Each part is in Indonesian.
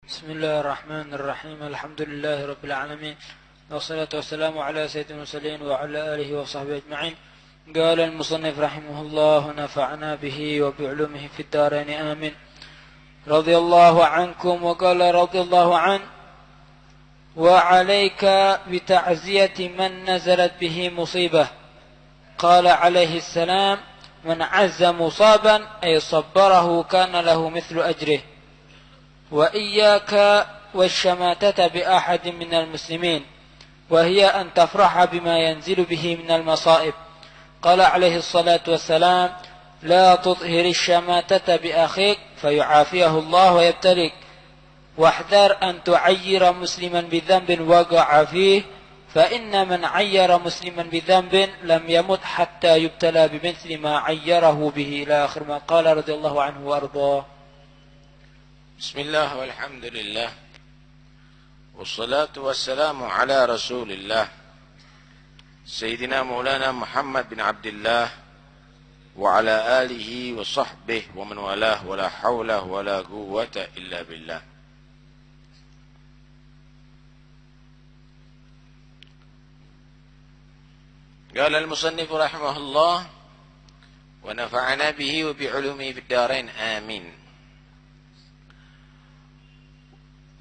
بسم الله الرحمن الرحيم. الحمد لله رب العالمين، والصلاة والسلام على سيد المرسلين وعلى آله وصحبه أجمعين. قال المصنف رحمه الله: نفعنا به وبعلومه في الدارين آمين. رضي الله عنكم. وقال رضي الله عنه: وعليك بتعزية من نزلت به مصيبة. قال عليه السلام: من عز مصابا أي صبره كان له مثل أجره. وإياك والشماتة بأحد من المسلمين، وهي أن تفرح بما ينزل به من المصائب. قال عليه الصلاة والسلام: لا تظهر الشماتة بأخيك فيعافيه الله ويبتليك، واحذر أن تعير مسلما بذنب وقع فيه، فإن من عير مسلما بذنب لم يمت حتى يبتلى بمثل ما عيره به، إلى آخر ما قال رضي الله عنه وأرضاه. بسم الله والحمد لله والصلاة والسلام على رسول الله سيدنا مولانا محمد بن عبد الله وعلى آله وصحبه ومن والاه، ولا حول ولا قوة إلا بالله. قال المصنف رحمه الله: ونفعنا به وبعلومه في الدارين آمين.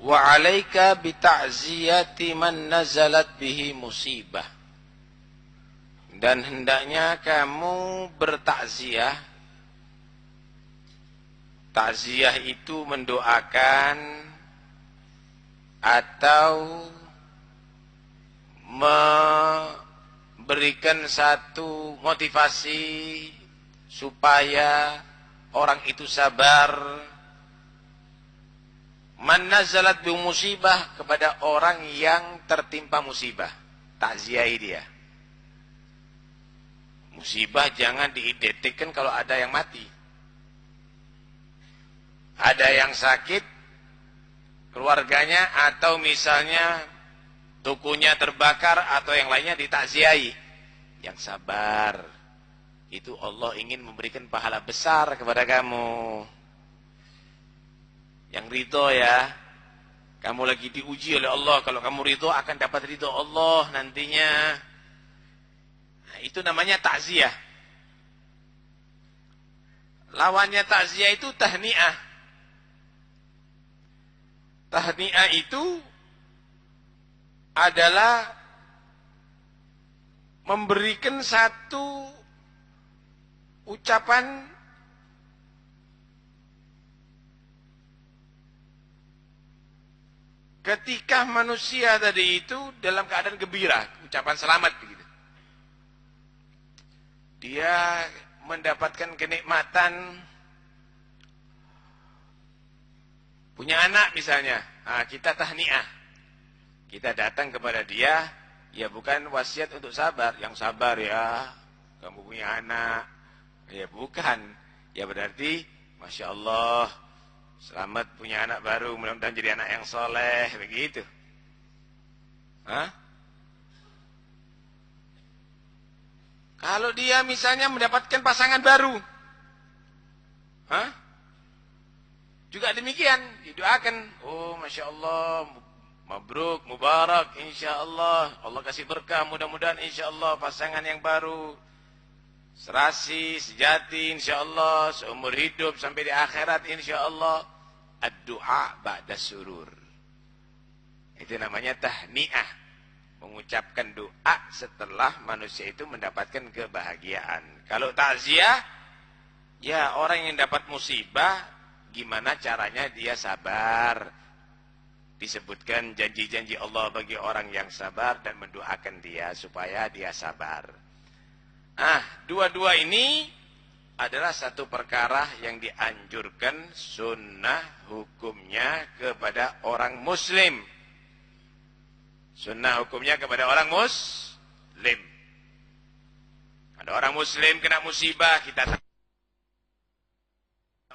وعليك بتعزiyati man nazalat bihi musibah. Dan hendaknya kamu bertakziah. Takziah itu mendoakan atau memberikan satu motivasi supaya orang itu sabar. Man nazalat bi musibah, kepada orang yang tertimpa musibah, takziahi dia. Musibah jangan diidentikan kalau ada yang mati, ada yang sakit keluarganya, atau misalnya tokonya terbakar atau yang lainnya, ditakziahi. Yang sabar itu Allah ingin memberikan pahala besar kepada kamu. Yang ridho ya, kamu lagi diuji oleh Allah. Kalau kamu ridho akan dapat ridho Allah nantinya. Nah, itu namanya takziah. Lawannya takziah itu tahniah. Tahniah itu adalah memberikan satu ucapan ketika manusia tadi itu dalam keadaan gembira, ucapan selamat begitu. Dia mendapatkan kenikmatan punya anak misalnya. Nah, kita tahniah. Kita datang kepada dia, ya bukan wasiat untuk sabar. Yang sabar ya, kamu punya anak. Ya bukan. Ya berarti Masya Allah, selamat punya anak baru, mudah-mudahan jadi anak yang soleh, begitu. Hah? Kalau dia misalnya mendapatkan pasangan baru, hah? Juga demikian, didoakan. Oh, Masya Allah, mabruk, mubarak, insya Allah, Allah kasih berkah, mudah-mudahan insya Allah pasangan yang baru, serasi, sejati, insya Allah, seumur hidup sampai di akhirat, insya Allah. Ad-du'a ba'da surur. Itu namanya tahniah. Mengucapkan doa setelah manusia itu mendapatkan kebahagiaan. Kalau takziah, ya orang yang dapat musibah, gimana caranya dia sabar. Disebutkan janji-janji Allah bagi orang yang sabar dan mendoakan dia supaya dia sabar. Dua-dua ini adalah satu perkara yang dianjurkan sunnah hukumnya kepada orang muslim. Sunnah hukumnya kepada orang muslim. Ada orang muslim kena musibah, kita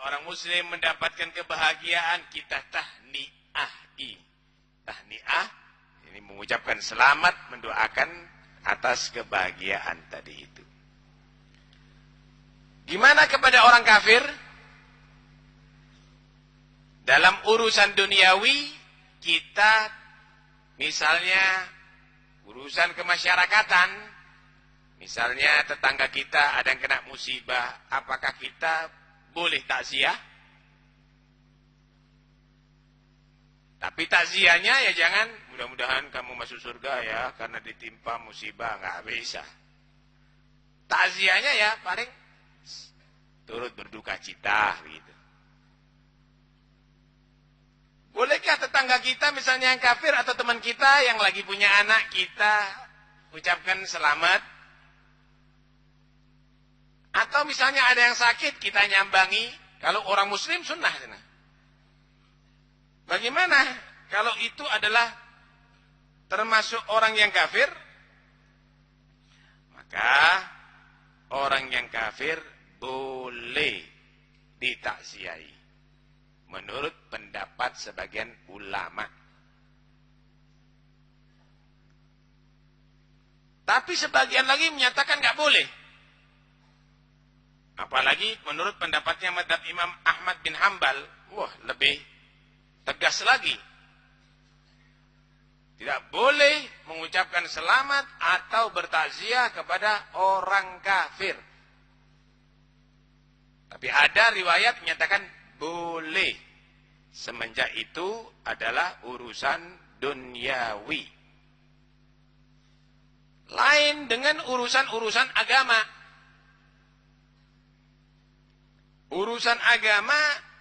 orang muslim mendapatkan kebahagiaan, kita tahniahi. Tahniah ini mengucapkan selamat, mendoakan atas kebahagiaan tadi itu. Gimana kepada orang kafir? dalam urusan duniawi kita, misalnya urusan kemasyarakatan, misalnya tetangga kita ada yang kena musibah, apakah kita boleh takziah? Tapi takziahnya ya jangan mudah-mudahan kamu masuk surga ya karena ditimpa musibah, nggak bisa. Takziahnya ya paling turut berduka cita gitu. Bolehkah tetangga kita misalnya yang kafir atau teman kita yang lagi punya anak kita ucapkan selamat? Atau misalnya ada yang sakit kita nyambangi, kalau orang muslim sunnah. Bagaimana kalau itu adalah termasuk orang yang kafir? Maka orang yang kafir boleh ditakziahi menurut pendapat sebagian ulama. Tapi sebagian lagi menyatakan nggak boleh. Apalagi menurut pendapatnya mazhab Imam Ahmad bin Hambal, wah lebih tegas lagi. Tidak boleh mengucapkan selamat atau bertakziah kepada orang kafir. Tapi ada riwayat menyatakan boleh. Semenjak itu adalah urusan duniawi. Lain dengan urusan-urusan agama. Urusan agama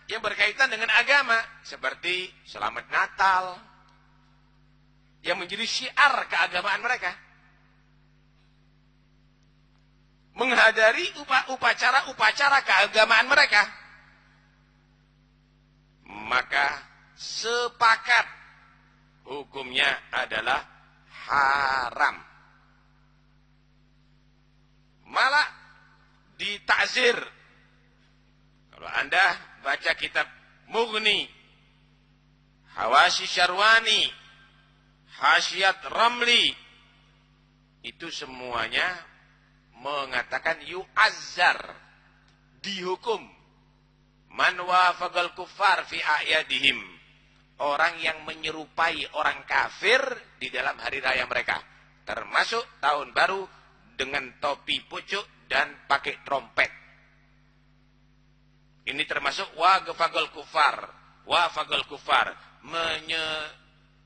yang berkaitan dengan agama. Seperti selamat Natal. Yang menjadi syiar keagamaan mereka. Menghadiri upacara-upacara keagamaan mereka. Maka sepakat hukumnya adalah haram. Malah ditakzir. Kalau Anda baca kitab Mughni, Hawashi Syarwani, Hasyiat Ramli, itu semuanya mengatakan yu'azzar, dihukum man wafaqal kuffar fi a'yadihim, orang yang menyerupai orang kafir di dalam hari raya mereka, termasuk tahun baru dengan topi pucuk dan pakai trompet. Ini termasuk wafaqal kuffar,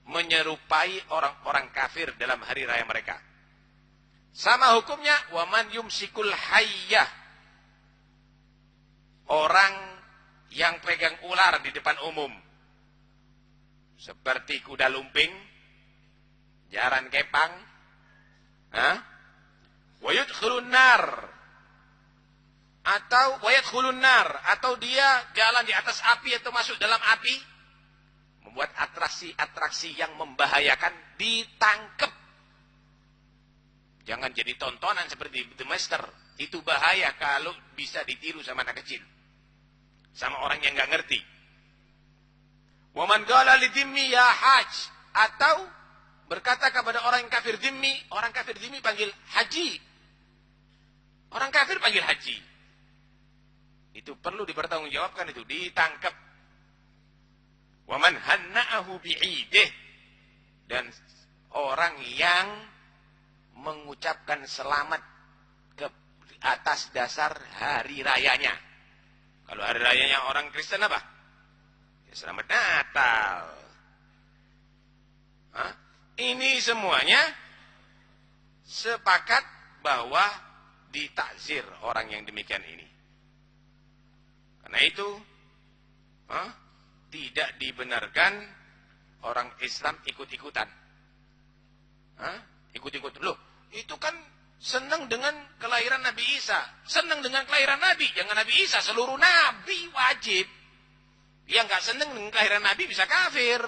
menyerupai orang-orang kafir dalam hari raya mereka. Sama hukumnya waman yumsikul hayyah, orang yang pegang ular di depan umum, seperti kuda lumping, jaran kepang, wayadkhulun nar, atau dia jalan di atas api atau masuk dalam api, membuat atraksi-atraksi yang membahayakan, ditangkap. Jangan jadi tontonan seperti The Master. Itu bahaya kalau bisa ditiru sama anak kecil, sama orang yang nggak ngerti. Waman qala lidhimmi ya haj, atau berkata kepada orang yang kafir dhimmi, orang kafir dhimmi panggil haji. Orang kafir panggil haji. Itu perlu dipertanggungjawabkan, itu ditangkap. Waman hanna'ahu bi'idih, dan orang yang mengucapkan selamat ke atas dasar hari rayanya. Kalau hari rayanya orang Kristen apa? Ya, selamat Natal. Ini semuanya sepakat bahwa ditakzir orang yang demikian ini. Karena itu tidak dibenarkan orang Islam ikut-ikutan. Ikut-ikut. Loh, itu kan senang dengan kelahiran Nabi Isa. Senang dengan kelahiran Nabi. Jangan Nabi Isa, seluruh Nabi wajib. Yang gak senang dengan kelahiran Nabi bisa kafir.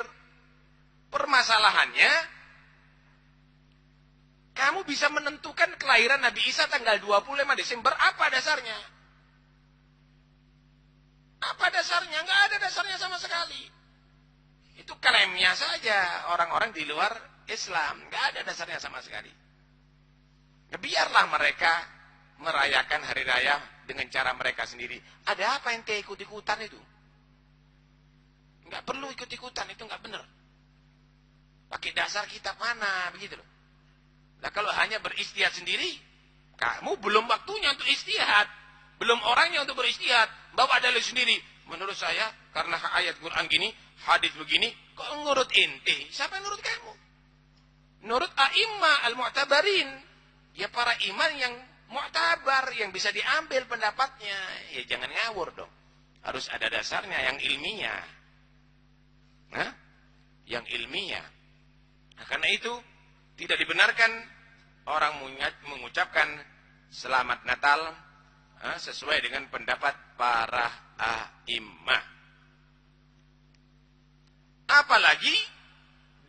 Permasalahannya, kamu bisa menentukan kelahiran Nabi Isa tanggal 25 Desember. Apa dasarnya? Apa dasarnya? Gak ada dasarnya sama sekali. Itu klaimnya saja orang-orang di luar Islam. Gak ada dasarnya sama sekali. Biarlah mereka merayakan hari raya dengan cara mereka sendiri. Ada apa yang ikut-ikutan itu? Nggak perlu ikut-ikutan, itu nggak benar. Pakai dasar kitab mana, begitu loh. Nah kalau hanya beristihad sendiri, kamu belum waktunya untuk istihad. Belum orangnya untuk beristihad. Bawa dalil sendiri. Menurut saya, karena ayat Quran gini, hadis begini, kok ngurut inti? Siapa yang nurut kamu? Nurut a'imah al-mu'tabarin. Ya para iman yang mu'tabar, yang bisa diambil pendapatnya. Ya jangan ngawur dong. Harus ada dasarnya yang ilmiah. Nah, yang ilmiah. Nah, karena itu, tidak dibenarkan orang mengucapkan selamat Natal sesuai dengan pendapat para a'imah. Apalagi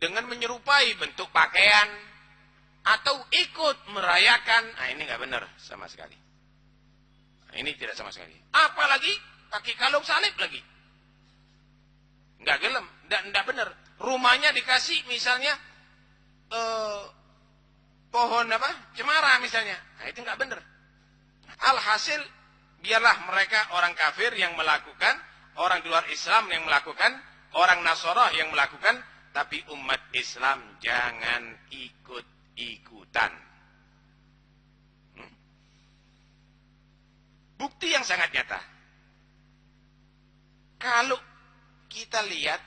dengan menyerupai bentuk pakaian atau ikut merayakan. Nah, ini nggak benar sama sekali. Nah, ini tidak sama sekali. Apalagi pakai kalung salib lagi. Nggak gelem, nggak benar. Rumahnya dikasih misalnya pohon cemara misalnya. Nah, itu nggak benar. Alhasil biarlah mereka orang kafir yang melakukan, orang di luar Islam yang melakukan, orang Nasrani yang melakukan, tapi umat Islam jangan ikut-ikutan. Bukti yang sangat nyata. Kalau kita lihat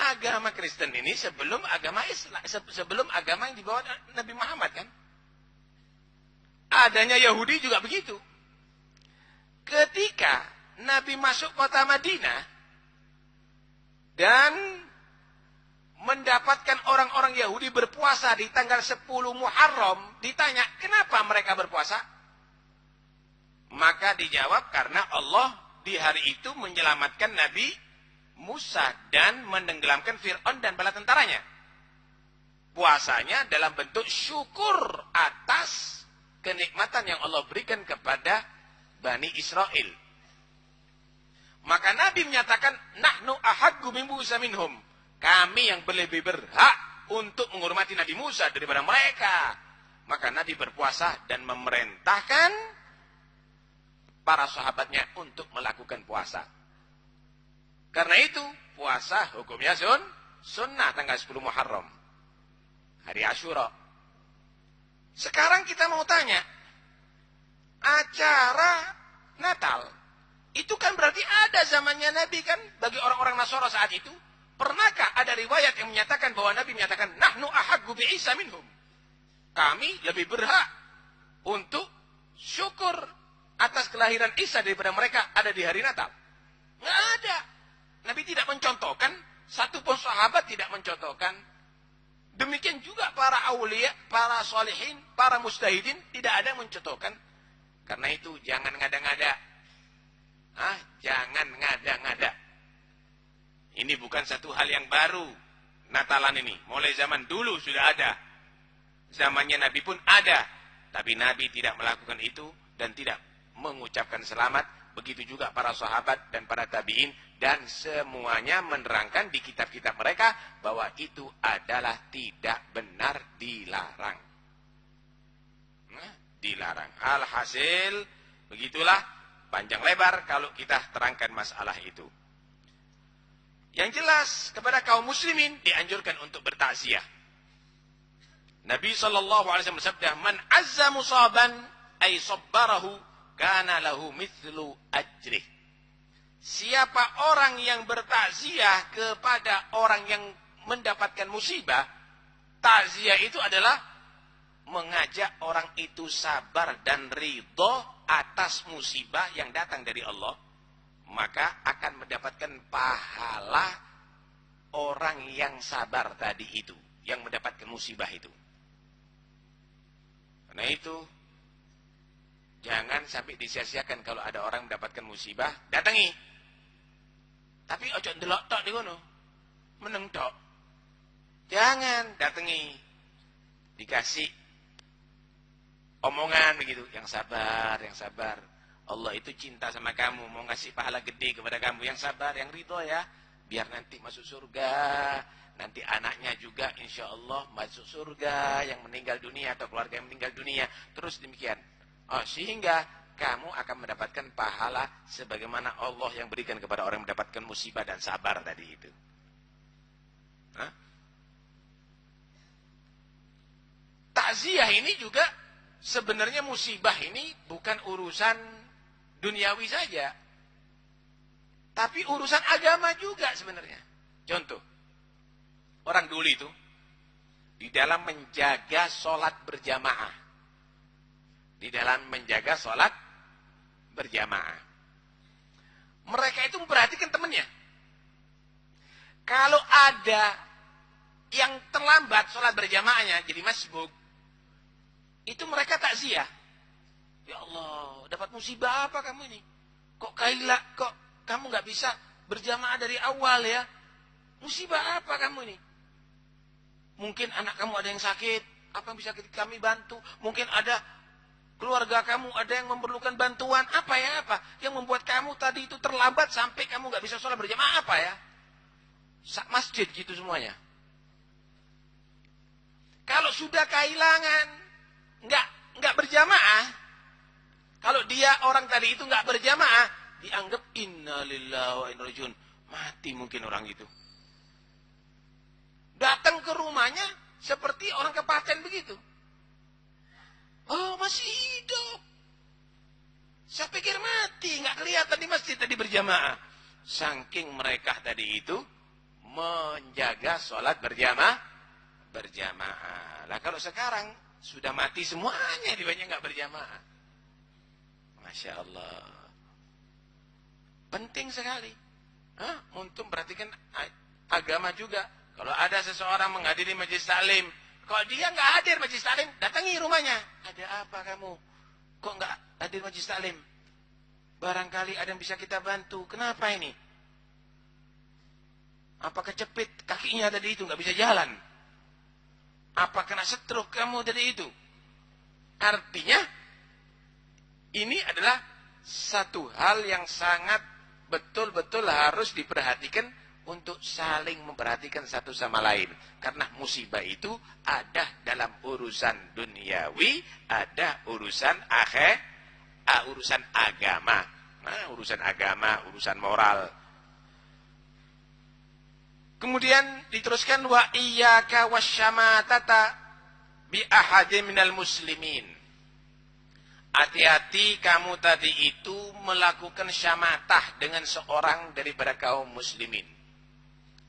agama Kristen ini sebelum agama Islam, sebelum agama yang dibawa Nabi Muhammad kan. Adanya Yahudi juga begitu. Ketika Nabi masuk kota Madinah dan mendapatkan orang-orang Yahudi berpuasa di tanggal 10 Muharram, ditanya, kenapa mereka berpuasa? Maka dijawab, karena Allah di hari itu menyelamatkan Nabi Musa dan menenggelamkan Fir'aun dan bala tentaranya. Puasanya dalam bentuk syukur atas kenikmatan yang Allah berikan kepada Bani Israel. Maka Nabi menyatakan, nahnu ahadgu min Musa minhum. Kami yang lebih berhak untuk menghormati Nabi Musa daripada mereka. Maka Nabi berpuasa dan memerintahkan para sahabatnya untuk melakukan puasa. Karena itu, puasa hukumnya sunnah tanggal 10 Muharram. Hari Asyura. Sekarang kita mau tanya, acara Natal, itu kan berarti ada zamannya Nabi kan, bagi orang-orang Nasara saat itu. Pernahkah ada riwayat yang menyatakan bahwa Nabi menyatakan, nahnu ahaggu bi Isa minhum. Kami lebih berhak untuk syukur atas kelahiran Isa daripada mereka ada di hari Natal. Nggak ada. Nabi tidak mencontohkan, satu pun sahabat tidak mencontohkan. Demikian juga para aulia, para salihin, para mustahidin, tidak ada yang mencontohkan. Karena itu jangan ngada-ngada. Jangan ngada-ngada. Ini bukan satu hal yang baru. Natalan ini, mulai zaman dulu sudah ada. Zamannya Nabi pun ada. Tapi Nabi tidak melakukan itu dan tidak mengucapkan selamat. Begitu juga para sahabat dan para tabi'in. Dan semuanya menerangkan di kitab-kitab mereka bahwa itu adalah tidak benar, dilarang. Dilarang. Alhasil, begitulah panjang lebar kalau kita terangkan masalah itu. Yang jelas kepada kaum muslimin dianjurkan untuk bertakziah. Nabi SAW bersabda, man azza musaban ay sabbarahu kana lahu mithlu ajrih. Siapa orang yang bertakziah kepada orang yang mendapatkan musibah, takziah itu adalah mengajak orang itu sabar dan ridho atas musibah yang datang dari Allah, maka akan mendapatkan pahala orang yang sabar tadi itu, yang mendapatkan musibah itu. Karena itu, jangan sampai disia-siakan kalau ada orang mendapatkan musibah, datangi. Tapi ojo ndelok tok di kono. Meneng tok. Jangan datangi. Dikasih omongan begitu, yang sabar, yang sabar. Allah itu cinta sama kamu, mau ngasih pahala gede kepada kamu, yang sabar, yang ridho ya. Biar nanti masuk surga. Nanti anaknya juga insya Allah masuk surga, yang meninggal dunia atau keluarga yang meninggal dunia. Terus demikian. Sehingga kamu akan mendapatkan pahala sebagaimana Allah yang berikan kepada orang yang mendapatkan musibah dan sabar tadi itu. Hah? Takziah ini juga sebenarnya musibah ini bukan urusan duniawi saja, tapi urusan agama juga sebenarnya. Contoh, orang dulu itu di dalam menjaga sholat berjamaah, mereka itu memperhatikan temannya. Kalau ada yang terlambat sholat berjamaahnya jadi masbuk, itu mereka takziah. Ya Allah, dapat musibah apa kamu ini? Kok kamu nggak bisa berjamaah dari awal ya? Musibah apa kamu ini? Mungkin anak kamu ada yang sakit, apa yang bisa kami bantu? Mungkin ada keluarga kamu ada yang memerlukan bantuan, apa yang membuat kamu tadi itu terlambat sampai kamu nggak bisa sholat berjamaah, apa ya? Sak masjid gitu semuanya. Kalau sudah kehilangan nggak berjamaah, kalau dia orang tadi itu nggak berjamaah, dianggap innalillahi wa inna ilaihi raji'un, mati mungkin orang itu. Datang ke rumahnya seperti orang kepaten begitu. Oh, masih hidup. Saya pikir mati, nggak kelihatan di masjid tadi berjamaah. Saking mereka tadi itu menjaga sholat berjamaah. Lah kalau sekarang sudah mati semuanya, di banyak nggak berjamaah. Masya Allah. Penting sekali. Untuk perhatikan agama juga. Kalau ada seseorang menghadiri majelis taklim, kalau dia nggak hadir majelis taklim, datangi rumahnya. Ada apa kamu? Kok nggak hadir majelis taklim? Barangkali ada yang bisa kita bantu. Kenapa ini? Apa kecepit kakinya tadi itu nggak bisa jalan? Apa kena stroke kamu tadi itu? Artinya ini adalah satu hal yang sangat betul-betul harus diperhatikan untuk saling memperhatikan satu sama lain. Karena musibah itu ada dalam urusan duniawi, ada urusan urusan agama. Urusan agama, urusan moral. Kemudian diteruskan wa iyyaka wasyamatata bi ahadin minal muslimin. Hati-hati kamu tadi itu melakukan syamatah dengan seorang daripada kaum muslimin.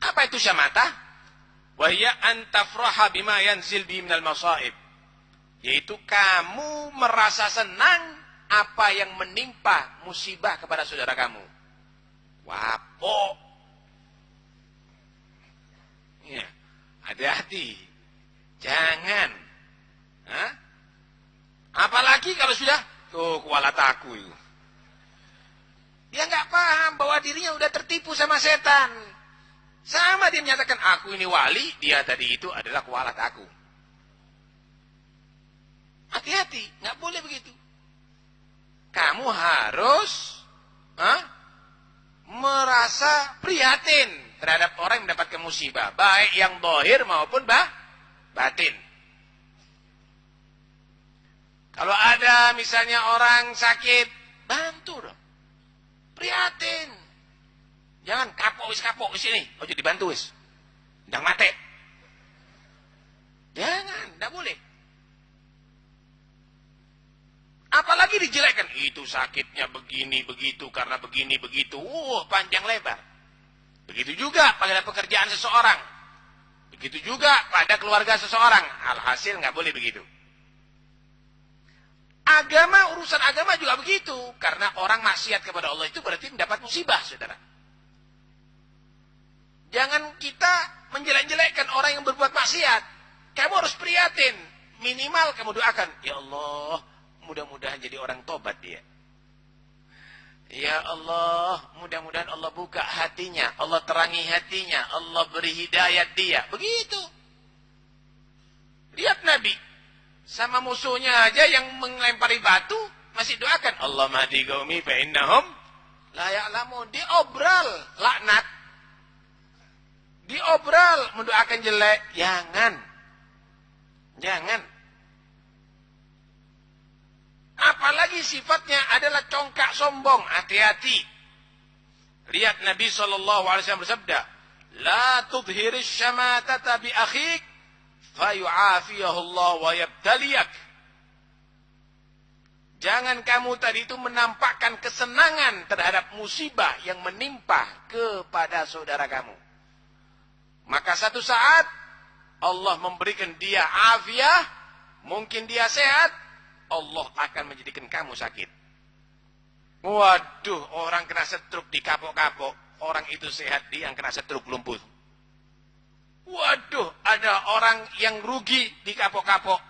Apa itu syamatah? Wa hiya an tafraha bima yanzil bi minal masaib. Yaitu kamu merasa senang apa yang menimpa musibah kepada saudara kamu. Wapok. Ya, hati-hati. Jangan. Apalagi kalau sudah kualat aku itu. Dia nggak paham bahwa dirinya udah tertipu sama setan. Sama dia menyatakan aku ini wali, dia tadi itu adalah kualat aku. Hati-hati, nggak boleh begitu. Kamu harus merasa prihatin terhadap orang yang mendapatkan musibah, baik yang zahir maupun batin. Kalau ada misalnya orang sakit, bantu dong. Prihatin. Jangan kapok di sini. Ojo dibantu wis. Ndang mate. Jangan, enggak boleh. Apalagi dijelekkan, itu sakitnya begini begitu karena begini begitu. Panjang lebar. Begitu juga pada pekerjaan seseorang. Begitu juga pada keluarga seseorang. Alhasil enggak boleh begitu. Agama, urusan agama juga begitu. Karena orang maksiat kepada Allah itu berarti mendapat musibah, saudara. Jangan kita menjelek-jelekkan orang yang berbuat maksiat. Kamu harus prihatin. Minimal kamu doakan. Ya Allah, mudah-mudahan jadi orang tobat dia. Ya Allah, mudah-mudahan Allah buka hatinya. Allah terangi hatinya. Allah beri hidayat dia. Begitu. Lihat Nabi. Sama musuhnya aja yang melempari batu. Masih doakan. Allah mahdi qaumi fa'innahum la ya'lamun. Diobral. Laknat. Diobral, mendoakan jelek. Jangan. Apalagi sifatnya adalah congkak sombong. Hati-hati. Lihat Nabi SAW bersabda, La tudhiris syamatata bi akhik, fayu'afiyahullah wa yabtaliyak. Jangan kamu tadi itu menampakkan kesenangan terhadap musibah yang menimpa kepada saudara kamu. Maka satu saat Allah memberikan dia afiah, mungkin dia sehat, Allah akan menjadikan kamu sakit. Waduh, orang kena stroke di kapok-kapok, orang itu sehat, dia yang kena stroke lumpuh. Waduh, ada orang yang rugi di kapok-kapok,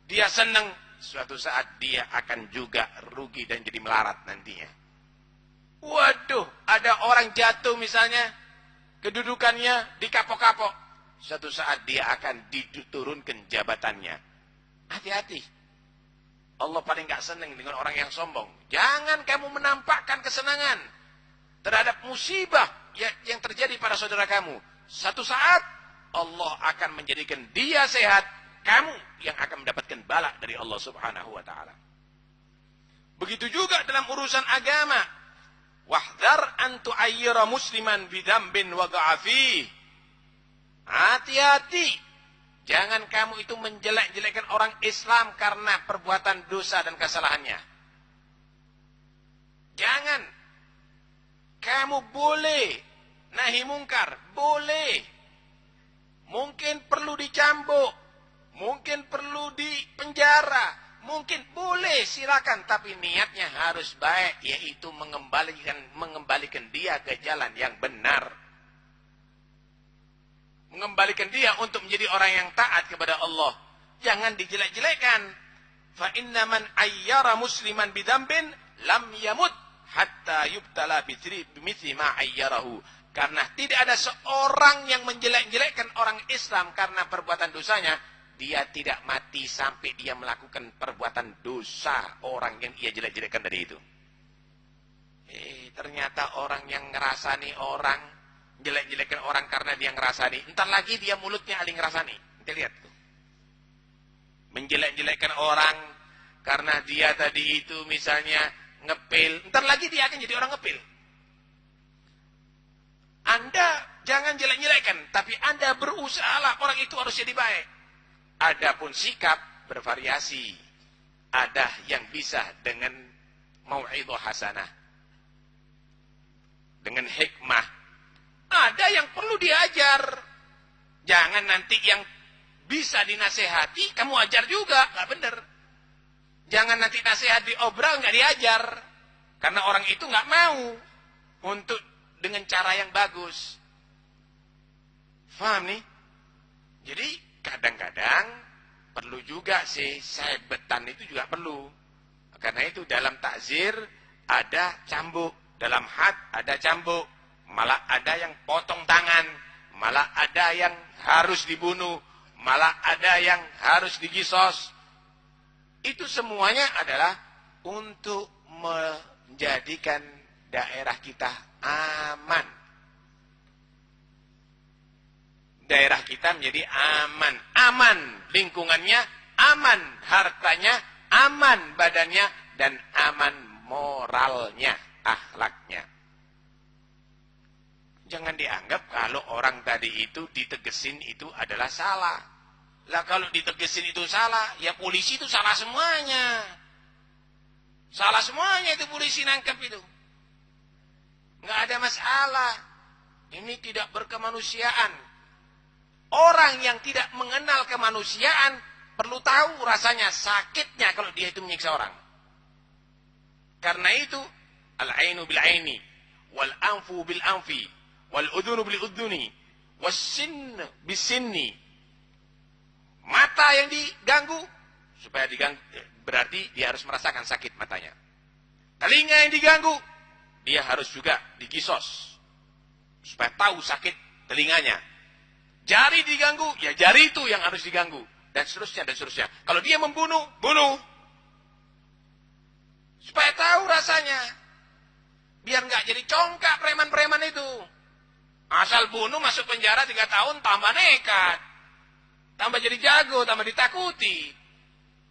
dia senang, suatu saat dia akan juga rugi dan jadi melarat nantinya. Waduh, ada orang jatuh misalnya, kedudukannya di kapok-kapok, suatu saat dia akan diturunkan jabatannya. Hati-hati. Allah paling gak senang dengan orang yang sombong. Jangan kamu menampakkan kesenangan terhadap musibah yang terjadi pada saudara kamu. Satu saat Allah akan menjadikan dia sehat, kamu yang akan mendapatkan bala dari Allah Subhanahu wa taala. Begitu juga dalam urusan agama. Wahdhar an tu'ayyira musliman bidambin waqa'a fihi. Hati-hati. Jangan kamu itu menjelek-jelekkan orang Islam karena perbuatan dosa dan kesalahannya. Jangan. Kamu boleh nahi mungkar, boleh. Mungkin perlu dicambuk, mungkin perlu dipenjara, mungkin boleh, silakan, tapi niatnya harus baik, yaitu mengembalikan dia ke jalan yang benar. Mengembalikan dia untuk menjadi orang yang taat kepada Allah. Jangan dijelek-jelekkan. Fa inna man ayyara musliman bidambin lam yamut hatta yubtala bimithli ma ayyarahu. Karena tidak ada seorang yang menjelek-jelekkan orang Islam karena perbuatan dosanya, dia tidak mati sampai dia melakukan perbuatan dosa orang yang ia jelek-jelekkan dari itu. Ternyata orang yang ngerasani orang, jelek-jelekan orang karena dia ngerasani. Entar lagi dia mulutnya aling ngerasani. Kita lihat tuh. Menjelek-jelekan orang karena dia tadi itu misalnya ngepil. Entar lagi dia akan jadi orang ngepil. Anda jangan jelek-jelekan, tapi Anda berusahalah orang itu harus jadi baik. Adapun sikap bervariasi. Ada yang bisa dengan mau'idhah hasanah, dengan hikmah. Ada yang perlu diajar. Jangan nanti yang bisa dinasehati kamu ajar juga, nggak benar. Jangan nanti nasihat diobral nggak diajar, karena orang itu nggak mau untuk dengan cara yang bagus. Faham nih? Jadi kadang-kadang perlu juga sih sabetan itu juga perlu. Karena itu dalam takzir ada cambuk, dalam had ada cambuk. Malah ada yang potong tangan, malah ada yang harus dibunuh, malah ada yang harus digisos. Itu semuanya adalah untuk menjadikan daerah kita aman. Daerah kita menjadi aman. Aman lingkungannya, aman hartanya, aman badannya, dan aman moralnya, akhlaknya. Jangan dianggap kalau orang tadi itu ditegesin itu adalah salah. Lah kalau ditegesin itu salah, ya polisi itu salah semuanya. Salah semuanya itu polisi nangkep itu. Nggak ada masalah. Ini tidak berkemanusiaan. Orang yang tidak mengenal kemanusiaan perlu tahu rasanya sakitnya kalau dia itu menyiksa orang. Karena itu, al-ainu bil-aini, wal-anfu bil-anfi, wal-udhunu bil-udhuni, was-sinn bis-sinni. Mata yang diganggu, supaya diganggu, berarti dia harus merasakan sakit matanya. Telinga yang diganggu, dia harus juga dikisos, supaya tahu sakit telinganya. Jari diganggu, ya jari itu yang harus diganggu. Dan seterusnya, dan seterusnya. Kalau dia membunuh, bunuh. Supaya tahu rasanya. Biar nggak jadi congkak preman-preman itu. Asal bunuh masuk penjara 3 tahun tambah nekat. Tambah jadi jago, tambah ditakuti.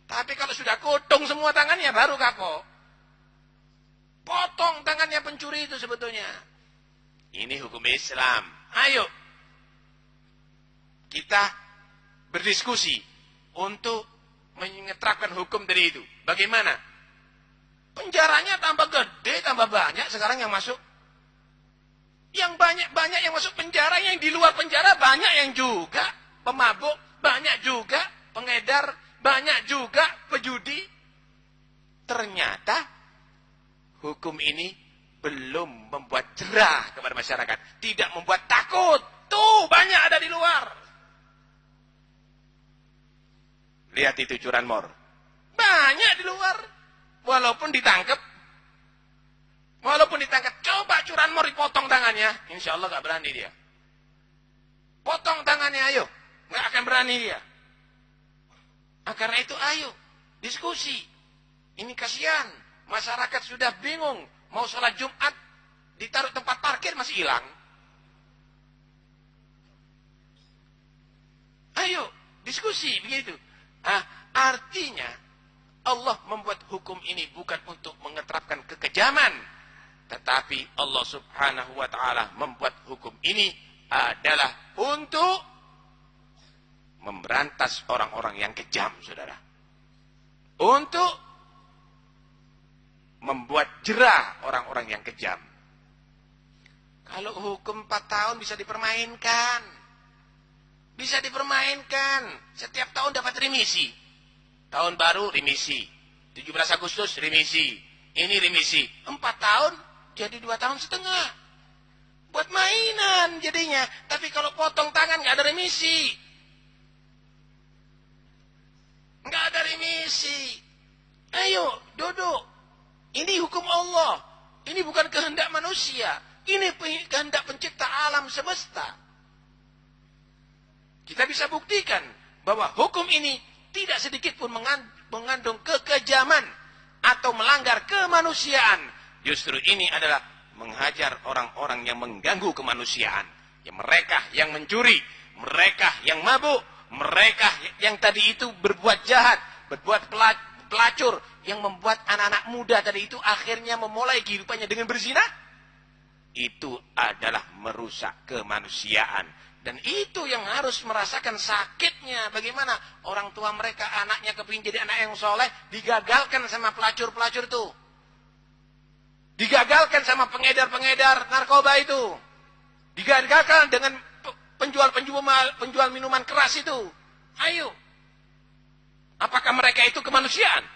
Tapi kalau sudah kutung semua tangannya baru kapok. Potong tangannya pencuri itu sebetulnya. Ini hukum Islam. Ayo kita berdiskusi untuk menerapkan hukum dari itu. Bagaimana? Penjaranya tambah gede, tambah banyak sekarang yang masuk. Yang banyak yang masuk penjara, yang di luar penjara banyak yang juga pemabuk, banyak juga pengedar, banyak juga pejudi. Ternyata hukum ini belum membuat jerah kepada masyarakat, tidak membuat takut. Tuh banyak ada di luar. Lihat itu curanmor. Banyak di luar. Walaupun ditangkap, coba curanmor dipotong tangannya, insya Allah gak berani dia. Potong tangannya, ayo, gak akan berani dia. Karena itu ayo, diskusi. Ini kasihan, masyarakat sudah bingung, mau sholat Jumat, ditaruh tempat parkir masih hilang. Ayo, diskusi, begitu. Artinya, Allah membuat hukum ini bukan untuk mengeterapkan kekejaman, tetapi Allah Subhanahu wa taala membuat hukum ini adalah untuk memberantas orang-orang yang kejam, Saudara. Untuk membuat jerah orang-orang yang kejam. Kalau hukum 4 tahun bisa dipermainkan. Bisa dipermainkan. Setiap tahun dapat remisi. Tahun baru remisi, 17 Agustus remisi, ini remisi, 4 tahun jadi 2 tahun setengah. Buat mainan jadinya. Tapi kalau potong tangan nggak ada remisi. Nggak ada remisi. Ayo, duduk. Ini hukum Allah. Ini bukan kehendak manusia. Ini kehendak pencipta alam semesta. Kita bisa buktikan bahwa hukum ini tidak sedikit pun mengandung kekejaman atau melanggar kemanusiaan. Justru ini adalah menghajar orang-orang yang mengganggu kemanusiaan. Ya, mereka yang mencuri, mereka yang mabuk, mereka yang tadi itu berbuat jahat, berbuat pelacur, yang membuat anak-anak muda tadi itu akhirnya memulai kehidupannya dengan berzina. Itu adalah merusak kemanusiaan. Dan itu yang harus merasakan sakitnya. Bagaimana orang tua mereka, anaknya kepingin jadi anak yang soleh, digagalkan sama pelacur-pelacur itu. Digagalkan sama pengedar-pengedar narkoba itu. Digagalkan dengan penjual minuman keras itu. Ayo. Apakah mereka itu kemanusiaan?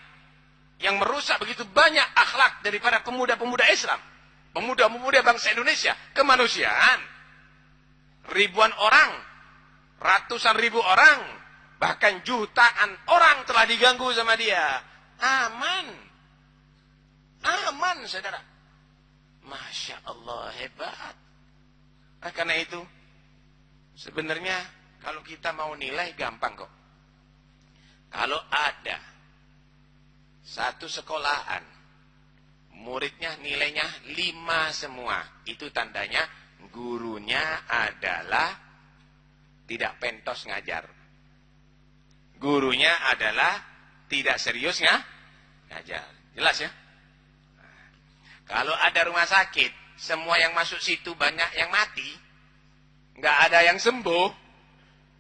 Yang merusak begitu banyak akhlak daripada pemuda-pemuda Islam. Pemuda-pemuda bangsa Indonesia. Kemanusiaan. Ribuan orang, ratusan ribu orang, bahkan jutaan orang telah diganggu sama dia. Aman. Aman, saudara. Masya Allah, hebat. Karena itu, sebenarnya kalau kita mau nilai gampang kok. Kalau ada satu sekolahan, muridnya nilainya 5 semua, itu tandanya gurunya adalah tidak pentos ngajar. Gurunya adalah tidak serius ngajar. Jelas ya? Kalau ada rumah sakit, semua yang masuk situ banyak yang mati, nggak ada yang sembuh,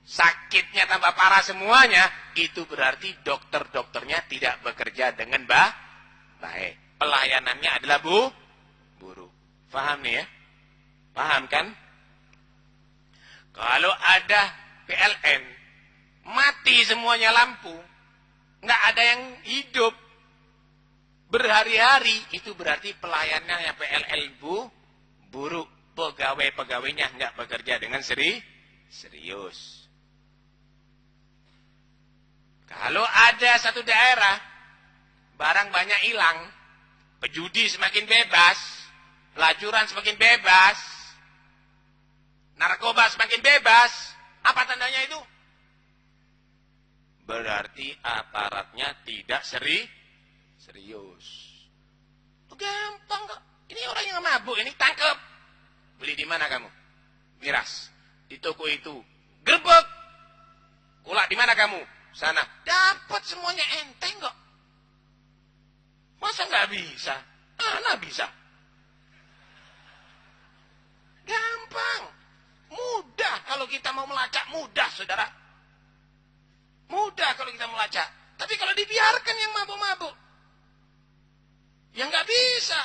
sakitnya tambah parah semuanya, itu berarti dokter-dokternya tidak bekerja dengan baik. Pelayanannya adalah buruk. Paham nih ya? Paham kan? Kalau ada PLN, mati semuanya lampu, nggak ada yang hidup berhari-hari, itu berarti pelayanannya PLN buruk. Pegawai-pegawainya nggak bekerja dengan serius. Kalau ada satu daerah, barang banyak hilang, pejudi semakin bebas, pelacuran semakin bebas, narkoba semakin bebas. Apa tandanya itu? Berarti aparatnya tidak serius. Gampang kok. Ini orang yang mabuk ini tangkap. Beli di mana kamu? Miras. Di toko itu. Gerbek. Kulak di mana kamu? sana. Dapat semuanya enteng kok. Masa nggak bisa? Ana bisa. Gampang. Mudah kalau kita mau melacak. Mudah, saudara. Mudah kalau kita melacak. Tapi kalau dibiarkan yang mabuk-mabuk. Ya nggak bisa.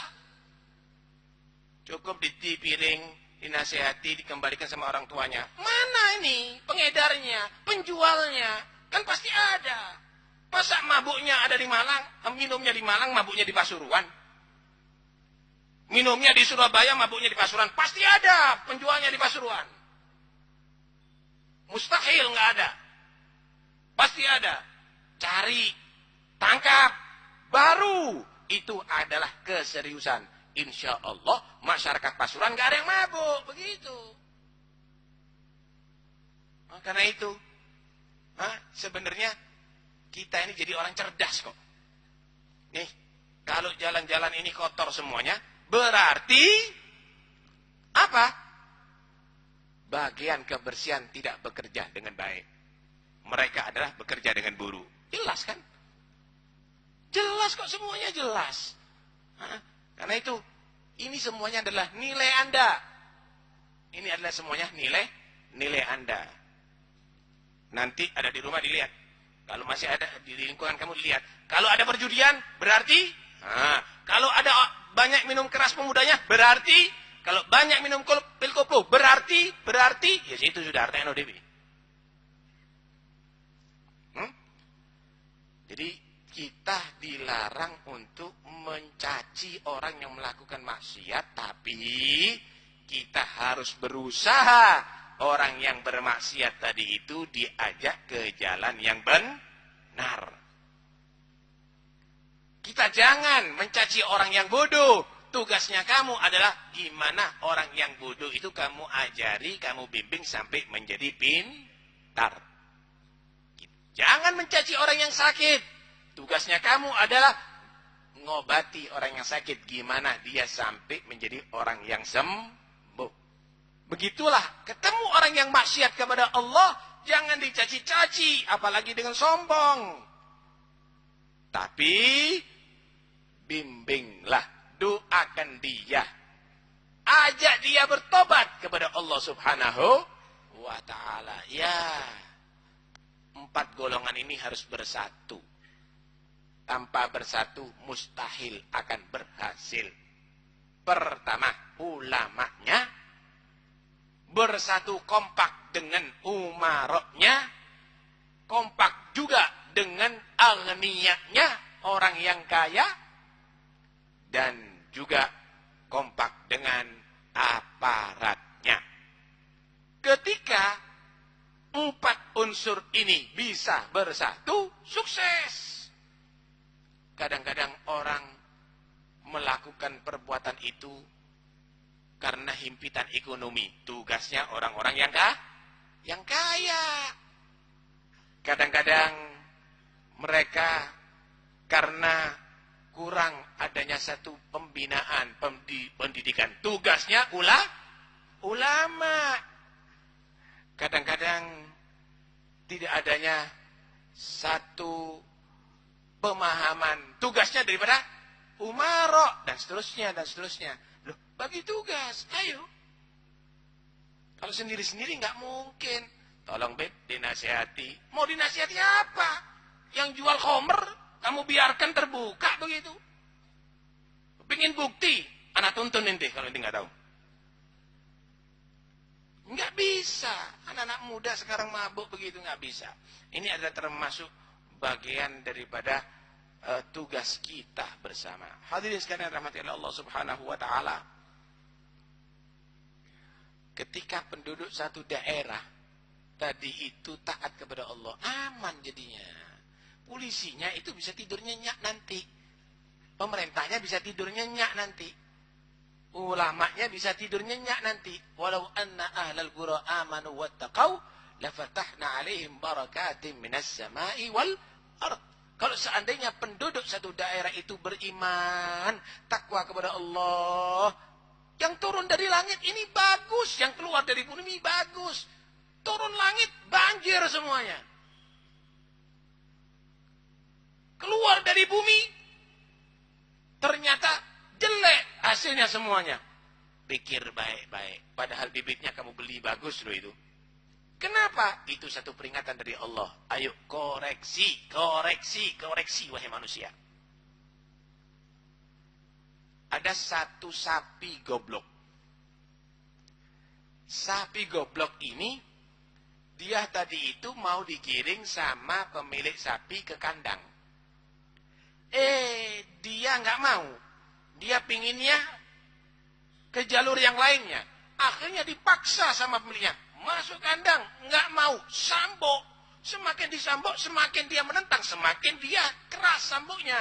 Cukup dipiring, dinasehati, dikembalikan sama orang tuanya. Mana ini pengedarnya, penjualnya? Kan pasti ada. Masa mabuknya ada di Malang, minumnya di Malang, mabuknya di Pasuruan? Minumnya di Surabaya, mabuknya di Pasuruan. Pasti ada penjualnya di Pasuruan. Mustahil nggak ada. Pasti ada. Cari, tangkap, baru. Itu adalah keseriusan. Insya Allah masyarakat Pasuruan nggak ada yang mabuk. Begitu. Karena itu, sebenarnya kita ini jadi orang cerdas kok. Nih, kalau jalan-jalan ini kotor semuanya, berarti apa? Bagian kebersihan tidak bekerja dengan baik. Mereka adalah bekerja dengan buruk. Jelas kan? Jelas kok, semuanya jelas. Karena itu, ini semuanya adalah nilai Anda. Ini adalah semuanya nilai Anda. Nanti ada di rumah dilihat. Kalau masih ada di lingkungan kamu dilihat. Kalau ada perjudian, berarti. Kalau ada banyak minum keras pemudanya, berarti. Kalau banyak minum pil koplo, berarti. Ya itu sudah artinya ODP. Jadi kita dilarang untuk mencaci orang yang melakukan maksiat, tapi kita harus berusaha orang yang bermaksiat tadi itu diajak ke jalan yang benar. Kita jangan mencaci orang yang bodoh. Tugasnya kamu adalah gimana orang yang bodoh itu kamu ajari, kamu bimbing sampai menjadi pintar. Jangan mencaci orang yang sakit. Tugasnya kamu adalah ngobati orang yang sakit. Gimana dia sampai menjadi orang yang sembuh. Begitulah, ketemu orang yang maksiat kepada Allah, jangan dicaci-caci, apalagi dengan sombong. Tapi, bimbinglah, doakan dia. Ajak dia bertobat kepada Allah Subhanahu wa ta'ala. Ya, 4 golongan ini harus bersatu. Tanpa bersatu, mustahil akan berhasil. Pertama, ulamanya bersatu kompak dengan umaroknya, kompak juga dengan aghniyanya, orang yang kaya, dan juga kompak dengan aparatnya. Ketika 4 unsur ini bisa bersatu, sukses. Kadang-kadang orang melakukan perbuatan itu karena himpitan ekonomi. Tugasnya orang-orang yang kaya. Kadang-kadang mereka karena kurang adanya satu pembinaan, pendidikan. Tugasnya ulama. Kadang-kadang tidak adanya satu pemahaman. Tugasnya daripada umarok. Dan seterusnya, dan seterusnya. Loh, bagi tugas, ayo. Kalau sendiri-sendiri nggak mungkin. Tolong beb, dinasihati. Mau dinasihati apa? Yang jual khomer, kamu biarkan terbuka begitu. Pengen bukti, anak tuntun ente kalau ente nggak tahu. Nggak bisa. Anak-anak muda sekarang mabuk begitu, nggak bisa. Ini adalah termasuk bagian daripada tugas kita bersama. Hadirin sekalian rahmati Allah Subhanahu wa taala. Ketika penduduk satu daerah tadi itu taat kepada Allah, aman jadinya. Polisinya itu bisa tidur nyenyak nanti. Pemerintahnya bisa tidur nyenyak nanti. Ulamanya bisa tidur nyenyak nanti. Walau anna ahlal qura amanu wattaqau lafatahna 'alaihim barakatim minas sama'i wal ard. Kalau seandainya penduduk satu daerah itu beriman, takwa kepada Allah, yang turun dari langit ini bagus, yang keluar dari bumi bagus. Turun langit banjir semuanya. keluar dari bumi, ternyata jelek hasilnya semuanya. Pikir baik-baik, padahal bibitnya kamu beli bagus loh itu. Kenapa? Itu satu peringatan dari Allah. Ayo koreksi, wahai manusia. Ada satu sapi goblok. Sapi goblok ini, dia tadi itu mau digiring sama pemilik sapi ke kandang. Dia nggak mau. Dia pinginnya ke jalur yang lainnya. Akhirnya dipaksa sama pemiliknya. Masuk kandang, nggak mau. Sambok. Semakin disambok, semakin dia menentang. Semakin dia keras samboknya.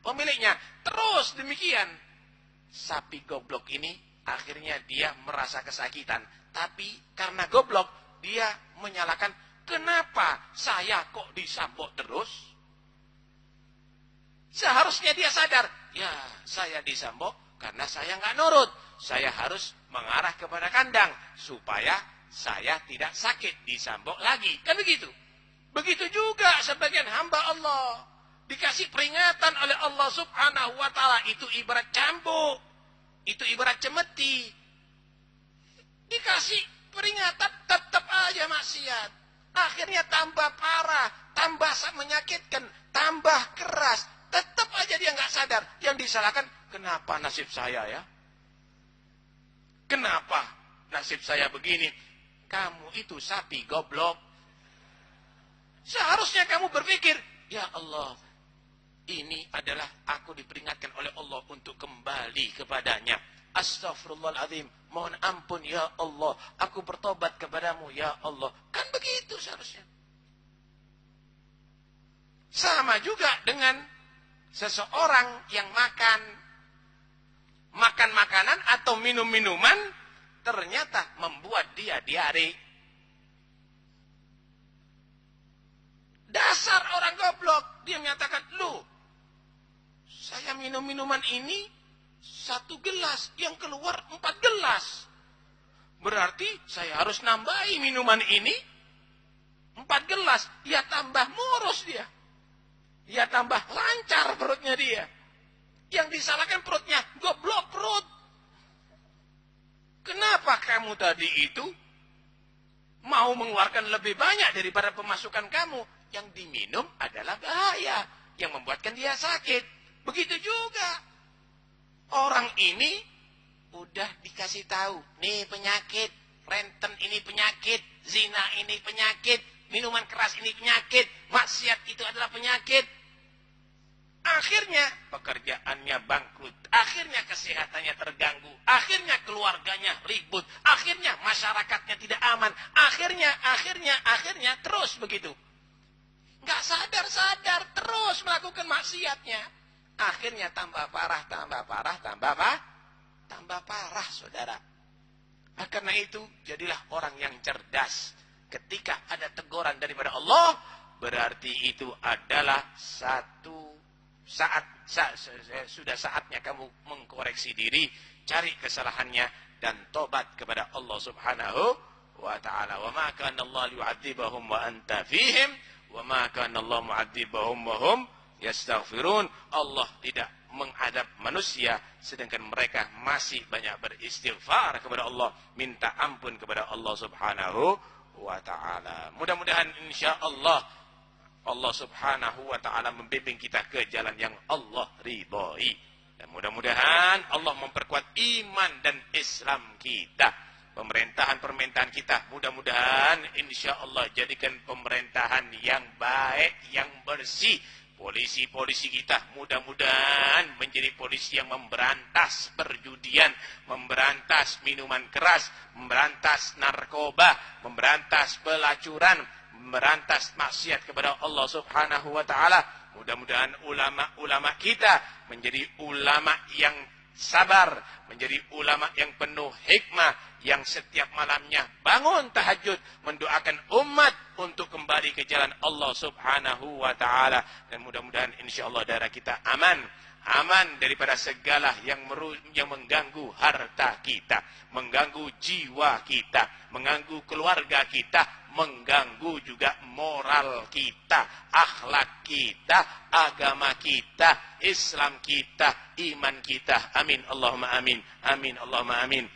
Pemiliknya. Terus demikian. Sapi goblok ini, akhirnya dia merasa kesakitan. Tapi karena goblok, dia menyalahkan, kenapa saya kok disambok terus? Seharusnya dia sadar, ya saya disambok karena saya nggak nurut. Saya harus mengarah kepada kandang supaya saya tidak sakit disambok lagi. Kan begitu? Begitu juga sebagian hamba Allah. Dikasih peringatan oleh Allah subhanahu wa ta'ala. Itu ibarat cambuk. Itu ibarat cemeti. Dikasih peringatan tetap aja maksiat. Akhirnya tambah parah. Tambah menyakitkan. Tambah keras. Tetap aja dia nggak sadar. Yang disalahkan, kenapa nasib saya ya? Kenapa nasib saya begini? Kamu itu sapi goblok. Seharusnya kamu berpikir, ya Allah, ini adalah aku diperingatkan oleh Allah untuk kembali kepadanya. Astaghfirullahaladzim, mohon ampun ya Allah, aku bertobat kepadamu ya Allah. Kan begitu seharusnya. Sama juga dengan seseorang yang makan makanan atau minum minuman, ternyata membuat dia diare. Dasar orang goblok, dia menyatakan, loh, saya minum minuman ini 1 gelas, yang keluar 4 gelas. Berarti saya harus nambahi minuman ini 4 gelas. Ya tambah moros dia. Ya tambah lancar perutnya dia. Yang disalahkan perutnya, goblok perut. Kenapa kamu tadi itu mau mengeluarkan lebih banyak daripada pemasukan kamu? Yang diminum adalah bahaya, yang membuatkan dia sakit. Begitu juga orang ini udah dikasih tahu, nih penyakit, renten ini penyakit, zina ini penyakit, minuman keras ini penyakit, maksiat itu adalah penyakit. Akhirnya pekerjaannya bangkrut, akhirnya kesehatannya terganggu, akhirnya keluarganya ribut, akhirnya masyarakatnya tidak aman, akhirnya terus begitu. Nggak sadar terus melakukan maksiatnya. Akhirnya tambah parah, saudara. Karena itu, jadilah orang yang cerdas. Ketika ada teguran daripada Allah, berarti itu adalah sudah saatnya kamu mengkoreksi diri, cari kesalahannya, dan tobat kepada Allah subhanahu wa ta'ala. Wa ma kana Allah liyu'adzibahum wa anta fihim, wa ma kana Allah mu'adzibahum wa hum yastaghfirun. Allah tidak menghadap manusia sedangkan mereka masih banyak beristighfar kepada Allah, minta ampun kepada Allah subhanahu wa ta'ala. Mudah-mudahan insyaallah Allah subhanahu wa ta'ala membimbing kita ke jalan yang Allah ridhoi. Dan mudah-mudahan Allah memperkuat iman dan Islam kita. Pemerintahan kita mudah-mudahan insyaallah jadikan pemerintahan yang baik, yang bersih. Polisi-polisi kita mudah-mudahan menjadi polisi yang memberantas perjudian, memberantas minuman keras, memberantas narkoba, memberantas pelacuran, memberantas maksiat kepada Allah subhanahu wa ta'ala. Mudah-mudahan ulama-ulama kita menjadi ulama yang sabar, menjadi ulama yang penuh hikmah, yang setiap malamnya bangun tahajud mendoakan umat untuk kembali ke jalan Allah subhanahu wa ta'ala. Dan mudah-mudahan insyaallah daerah kita aman daripada segala yang mengganggu harta kita, mengganggu jiwa kita, mengganggu keluarga kita, mengganggu juga moral kita, akhlak kita, agama kita, Islam kita, iman kita. Amin Allahumma amin. Amin Allahumma amin.